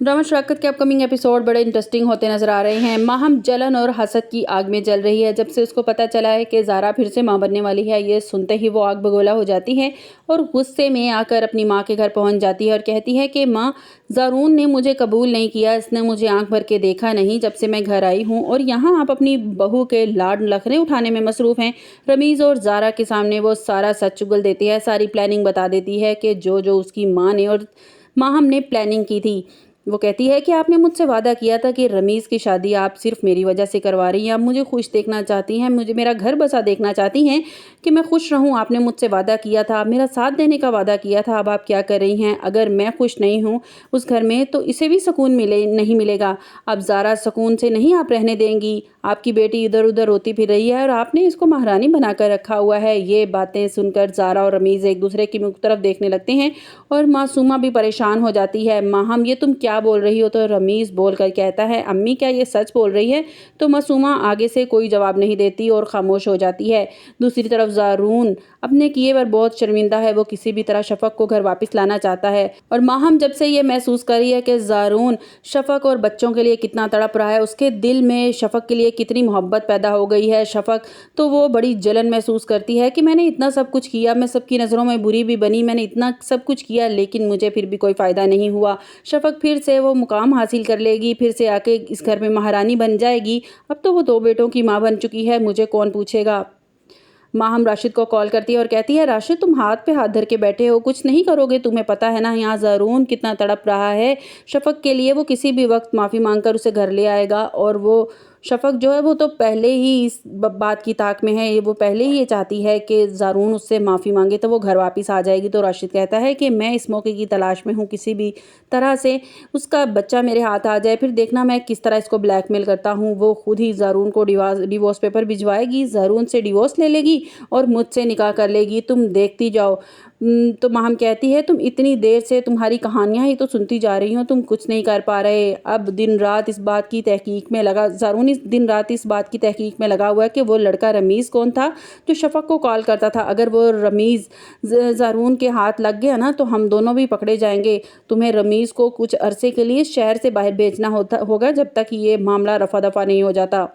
Drama शराकत के upcoming episode बड़े interesting होते नजर आ रहे हैं। माहम जलन और हसद की आग में जल रही है। जब से उसको पता चला है कि ज़ारा फिर से माँ बनने वाली है, ये सुनते ही वो आग बगोला हो जाती है और गुस्से में आकर अपनी माँ के घर पहुंच जाती है और कहती है कि माँ, ज़ारून ने मुझे कबूल नहीं किया, इसने मुझे आंख भर के देखा नहीं जब से मैं घर आई हूँ, और यहाँ आप अपनी बहू के लाड लखरे उठाने में मसरूफ़ हैं। रमीज़ और ज़ारा के सामने वो सारा सच उगल देती है, सारी प्लानिंग बता देती है कि जो उसकी माँ ने और माहम ने प्लानिंग की थी। वो कहती है कि आपने मुझसे वादा किया था कि रमीज़ की शादी आप सिर्फ मेरी वजह से करवा रही हैं, आप मुझे खुश देखना चाहती हैं, मुझे मेरा घर बसा देखना चाहती हैं कि मैं खुश रहूं। आपने मुझसे वादा किया था, मेरा साथ देने का वादा किया था। अब आप क्या कर रही हैं? अगर मैं खुश नहीं हूं उस घर में तो इसे भी सुकून नहीं मिलेगा। अब ज़ारा सुकून से नहीं आप रहने देंगी। आपकी बेटी इधर उधर रोती फिर रही है और आपने इसको महारानी बनाकर रखा हुआ है। ये बातें सुनकर ज़ारा और रमीज़ एक दूसरे की मुख तरफ देखने लगते हैं और मासूमा भी परेशान हो जाती है। माहम, ये तुम क्या बोल रही हो? तो रमीज़ बोल कर कहता है, अम्मी क्या ये सच बोल रही है? तो मासूमा आगे से कोई जवाब नहीं देती और खामोश हो जाती है। दूसरी तरफ ज़ारून अपने किए पर बहुत शर्मिंदा है। वो किसी भी तरह शफक को घर वापस लाना चाहता है और माहम जब से ये महसूस कर रही है कि ज़ारून शफक और बच्चों के लिए कितना तड़प रहा है, उसके दिल में शफक के लिए कितनी मोहब्बत पैदा हो गई है शफक, तो वो बड़ी जलन महसूस करती है कि मैंने इतना सब कुछ किया, मैं सबकी नज़रों में बुरी भी बनी, मैंने इतना सब कुछ किया लेकिन मुझे फिर भी कोई फ़ायदा नहीं हुआ। शफक फिर से वो मुकाम हासिल कर लेगी, फिर से आके इस घर में महारानी बन जाएगी। अब तो वो 2 बेटों की माँ बन चुकी है, मुझे कौन पूछेगा। माहम राशिद को कॉल करती है और कहती है, राशिद तुम हाथ पे हाथ धर के बैठे हो, कुछ नहीं करोगे? तुम्हें पता है ना यहाँ ज़ारून कितना तड़प रहा है शफक के लिए। वो किसी भी वक्त माफ़ी मांगकर उसे घर ले आएगा और वो शफक जो है वो तो पहले ही इस बात की ताक में है, वो पहले ही ये चाहती है कि ज़ारून उससे माफ़ी मांगे तो वो घर वापस आ जाएगी। तो राशिद कहता है कि मैं इस मौके की तलाश में हूँ, किसी भी तरह से उसका बच्चा मेरे हाथ आ जाए, फिर देखना मैं किस तरह इसको ब्लैकमेल करता हूँ। वो खुद ही ज़ारून को डिवोर्स पेपर भिजवाएगी, ज़ारून से डिवोर्स ले लेगी और मुझसे निकाह कर लेगी, तुम देखती जाओ। तो माहम कहती है, तुम इतनी देर से तुम्हारी कहानियां ही तो सुनती जा रही हो, तुम कुछ नहीं कर पा रहे। अब दिन रात इस बात की तहकीक में लगा ज़ारून इस दिन रात इस बात की तहकीक में लगा हुआ है कि वो लड़का रमीज़ कौन था जो शफक को कॉल करता था। अगर वो रमीज़ ज़ारून के हाथ लग गया ना तो हम दोनों भी पकड़े जाएंगे। तुम्हें रमीज़ को कुछ अरसे के लिए शहर से बाहर भेजना होगा जब तक ये मामला रफा दफा नहीं हो जाता।